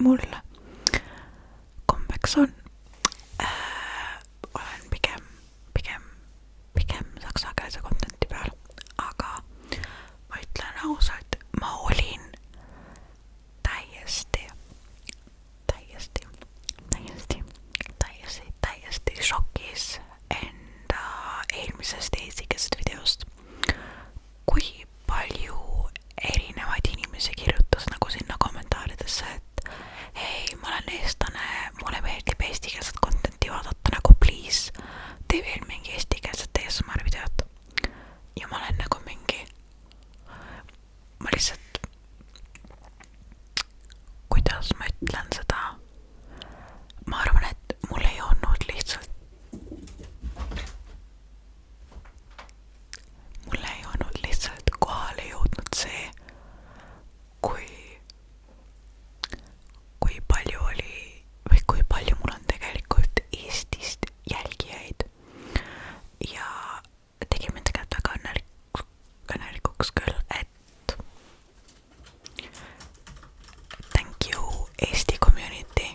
mul kombeks on, olen pigem saksakeelse contenti peal, aga ma ütlen ausalt, ma olin täiesti šokis enda eelmisest eestikeelsest videost, kui palju erinevaid inimesi kirjutas nagu sinna kommentaaridesse, et hei, ma olen eestlane, mulle meeldib eestikeelset contenti vaadata, nagu please, tee veel mingi eestikeelset ASMR videot. Ja ma olen nagu mingi, ma lihtsalt, kuidas ma ütlen seda, ma arvan, et mul ei olnud lihtsalt kohale jõudnud see, kui palju oli või kui palju mul on tegelikult Eestist jälgijaid, ja tegi mind tegelikult väga õnnelikuks küll, et thank you Eesti community,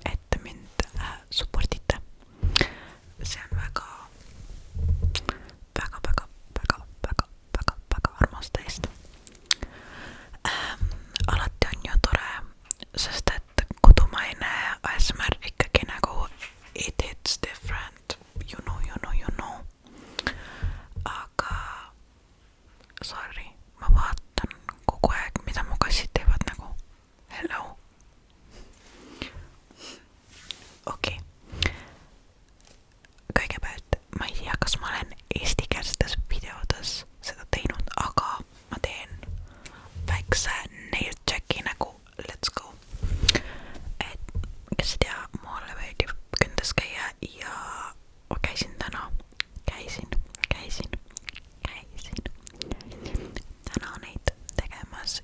et mind supportite. See on väga armas teist. Alati on ju tore, sest et kodumaine ASMR ikkagi nagu it hits different, you know. Aga sorry, ma vaatan kogu aeg, mida mu kassid teevad, nagu hello. Okei. Kõigepealt, ma ei tea, kas ma olen eestikeelsetes videodes seda teinud, aga ma teen väikse nail checki, nagu let's go. Et kes ei tea, mulle meeldib kündes käia ja ma käisin täna neid tegemas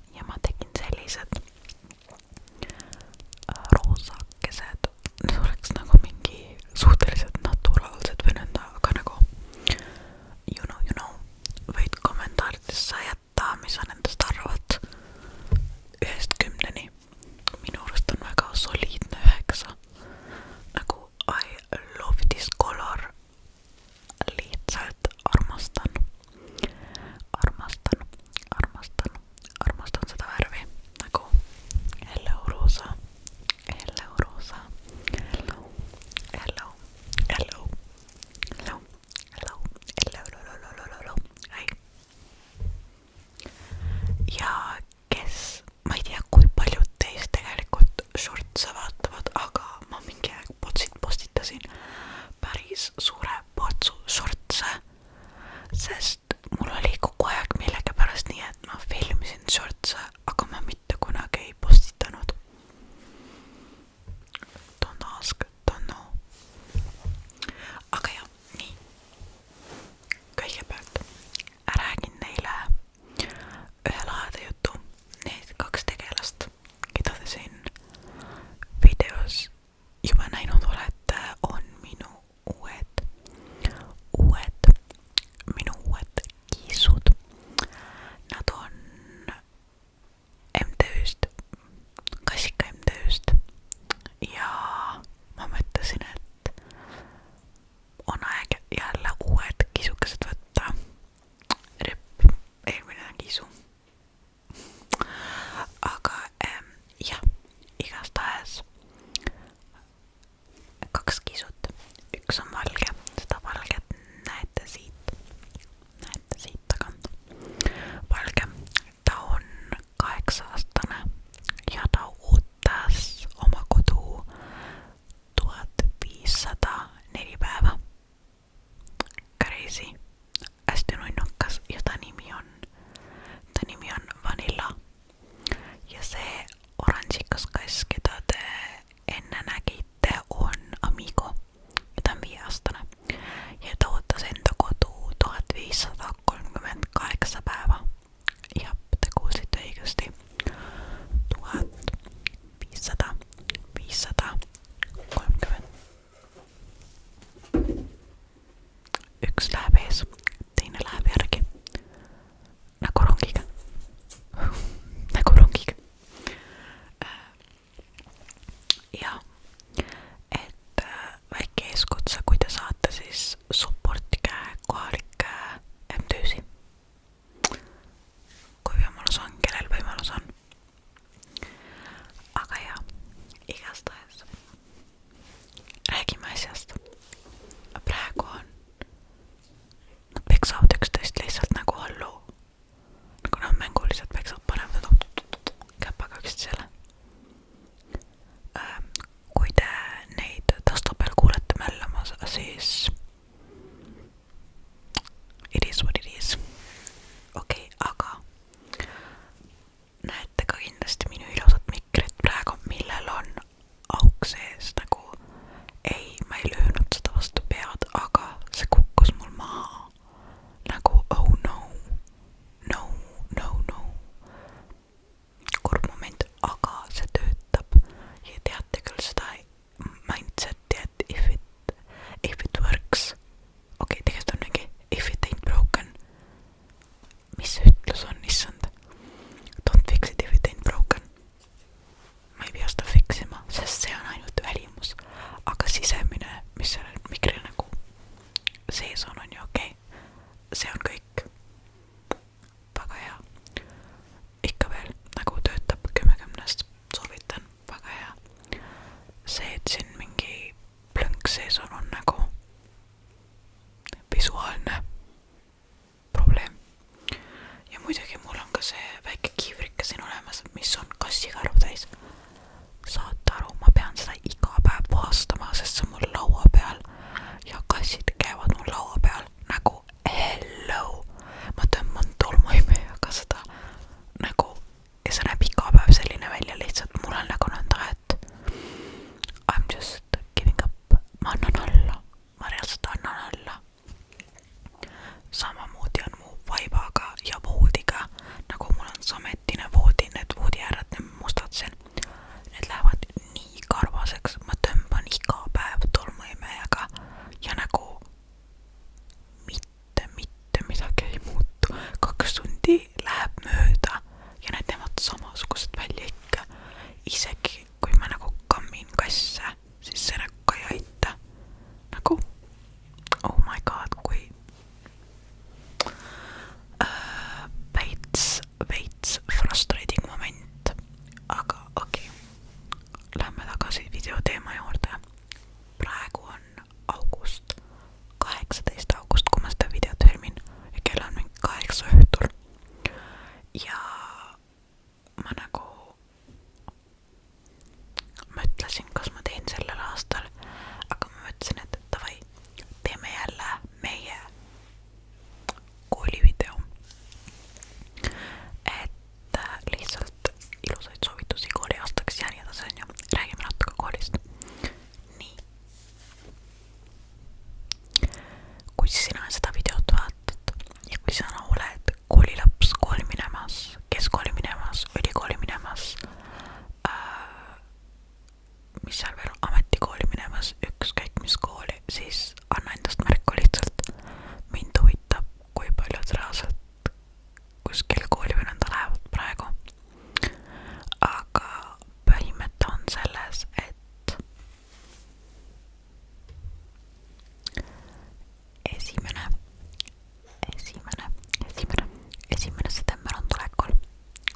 1. september on tulekul.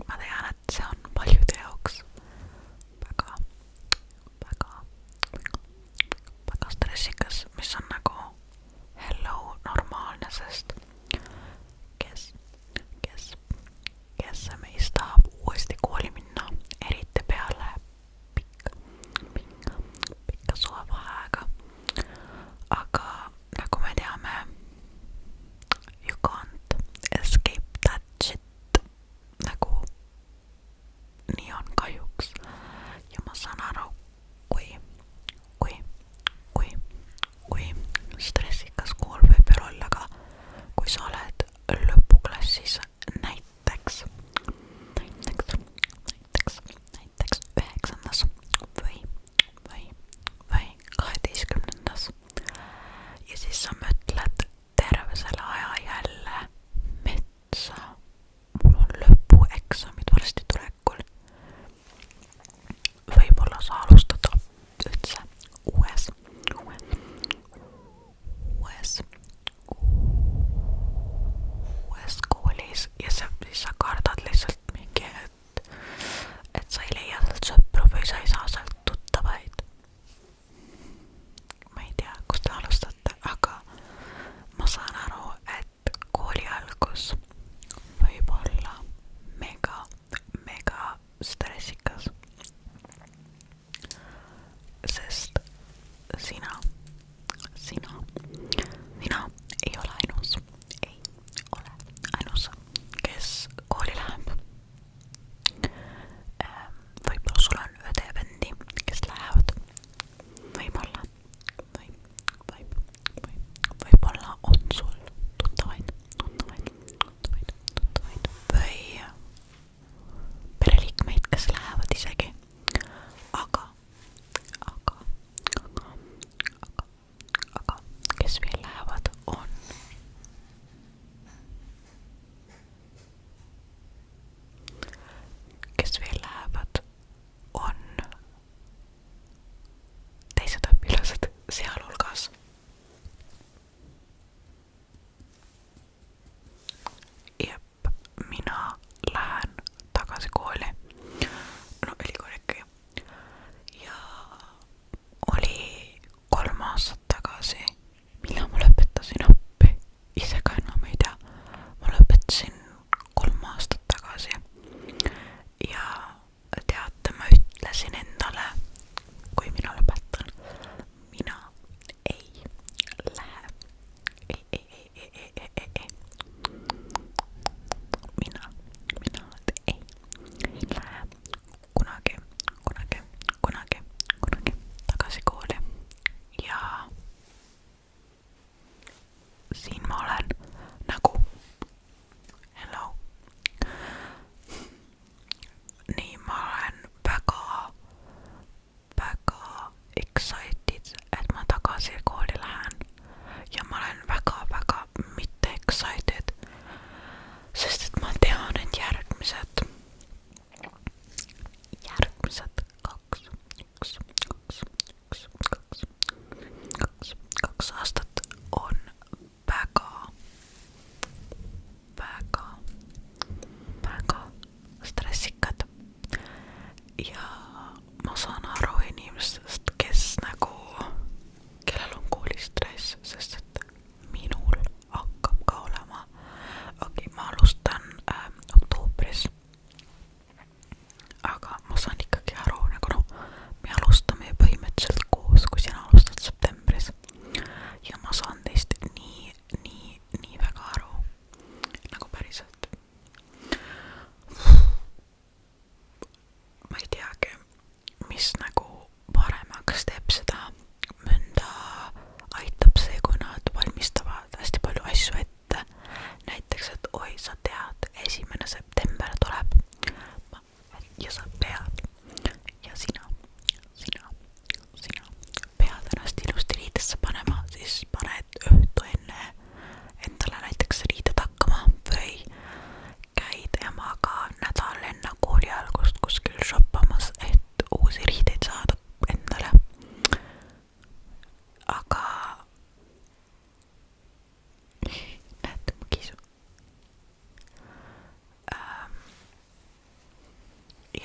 Ma tean, et see on paljude jaoks väga stressikas, mis on nagu hello normaalne, sest kes meist tahab uuesti kooli minna, eriti peale pikka suvevaheaega. Aga nagu me teame, you can't escape that shit, nagu nii on kahjuks. Ja ma saan aru, kui stressikas kool võib veel olla, aga kui sa oled lõpuklassis näiteks 9. või 12. ja siis sa mõtled terve selle aja jälle metsa, mul on lõpueksamid varsti tulekul. Võib-olla sa alustad üldse uues koolis ja siis sa kardad lihtsalt mingi, et sa ei leia sealt sõpru või sa ei saa sealt tuttavaid. Ma ei tea, kust te alustate, aga ma saan aru, et kooli algus võib olla mega stressikas, sest sina ei ole ainus, kes kooli läheb. Võib-olla sul on õde-vendi, kes lähevad, võib-olla on sul tuttavaid või pereliikmeid, kes lähevad isegi, aga kes veel lähevad, on teised õpilased, sealhulgas mina lähen tagasi kooli, ülikooli ikkagi, ja oli 3 aastat tagasi, millal ma lõpetasin õppi, ise ka enam ei tea, ma lõpetasin 3 aastat tagasi ja teate, ma ütlesin endale, kui mina lõpetan, mina ei lähe kunagi tagasi kooli. Ja siin ma olen nagu hello. Nii, ma olen väga excited, et ma tagasi kooli lähen, ja ma olen väga mitte excited, sest et ma tean, et järgmised 2 aastat on väga stressikad. Ja ma saan aru inimestest, kellel on koolistress, sest et minul hakkab ka olema. Ma alustan oktoobris, aga ma saan ikkagi aru, me alustame ju põhimõtteliselt koos, kui sina alustad septembris, ja ma saan teist nii väga aru, nagu päriselt. Ma ei teagi,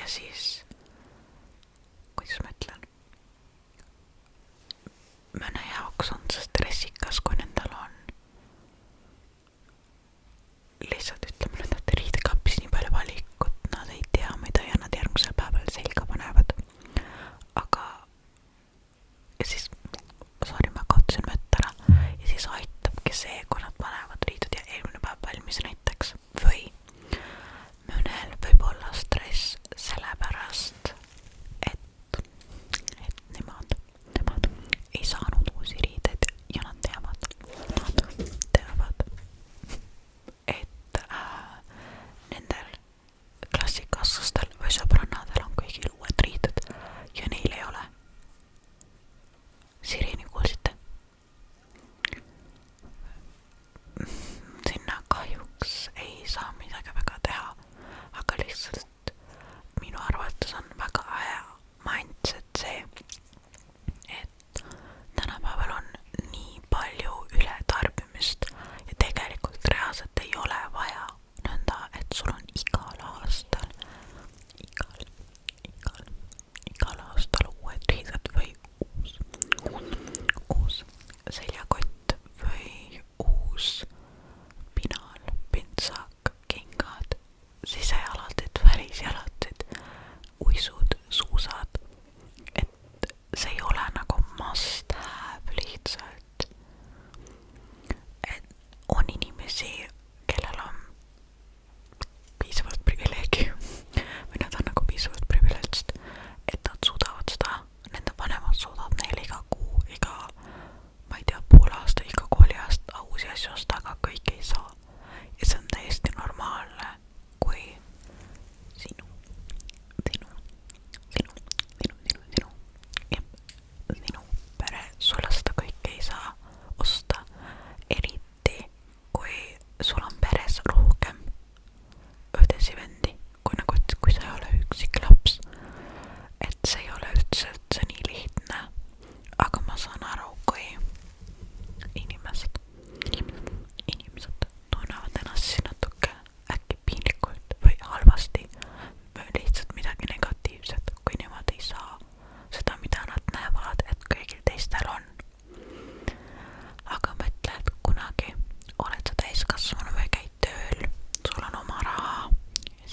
ja siis, kuidas ma ütlen, mõne jaoks on see stressikas, kui nendel on lihtsalt ütleme nüüd, et riidekapis nii palju valikut, nad ei tea, mida ja nad järgmisel päeval selga panevad. Aga ja siis, sorry, ma kaotasin mõtte ära ja siis aitabki see, kui nad panevad riidud ja eelmine päev valmis näiteks. Või mõnel võib olla stress sellepärast, et nemad ei saanud uusi riideid ja nad teavad, et nendel klassikaaslastel või sõbrannadel on kõigil uued riided ja neil ei ole. Sireeni kuulsite? Sinna kahjuks ei saa midagi väga teha, aga lihtsalt minu arvates on väga hea mindset see, et tänapäeval on nii palju ületarbimist ja tegelikult reaalselt ei ole vaja nõnda, et sul on igal aastal uued riided või uus seljakott või uus pinal, pintsak, kingad, sisejalatid, välisjalatid, uisud, suusad, et see ei ole nagu must have lihtsalt, et on inimesi, kellel on piisavalt privileegium või nad on nagu piisavalt privileegid, et nad suudavad seda, nende vanemad suudavad neile iga kuu, iga, ma ei tea, pool aasta, iga kooliaasta uusi asju osta, aga kõik ei saa. Ja see on täiesti normaalne, kui sinu pere sulle seda kõike ei saa osta, eriti kui sul on peres rohkem õdesi-vendi, kui sa ei ole üksik laps, et see ei ole üldse nii lihtne, aga ma saan aru, kui inimesed tunnevad ennast siis natuke äkki piinlikult või halvasti või lihtsalt midagi negatiivset, kui nemad ei saa seda, mida nad näevad, et kõigil teistel on. Aga mõtle, et kunagi oled sa täiskasvanu või käid tööl, sul on oma raha ja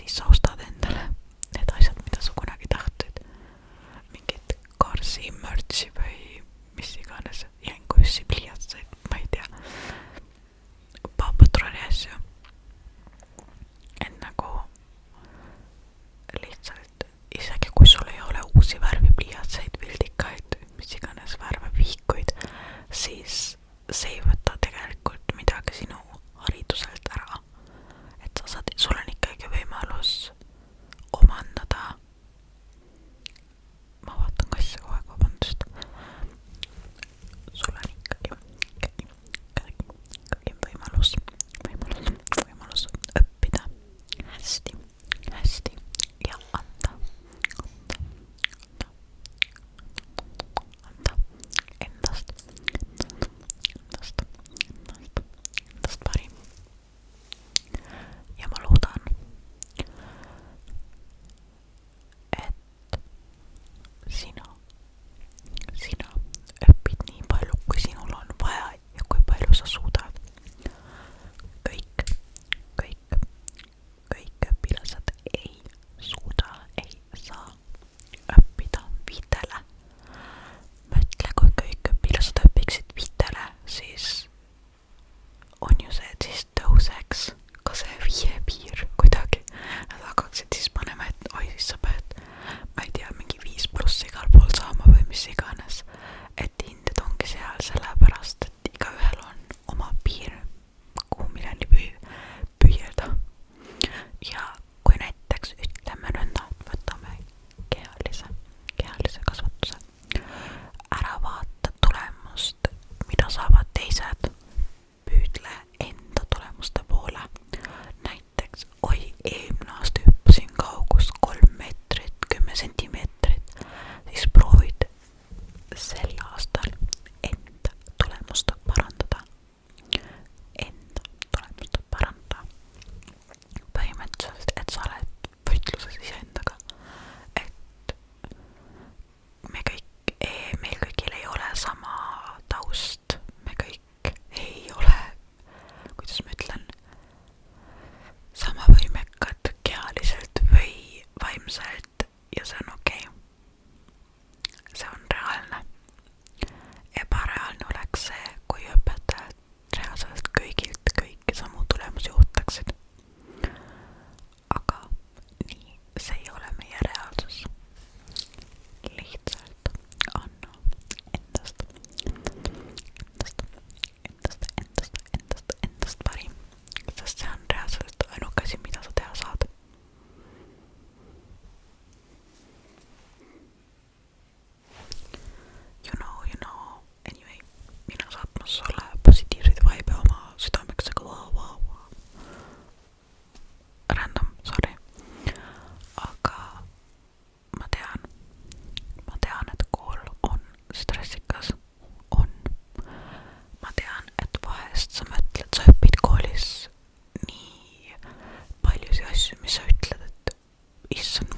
mis sa ütled, et issand,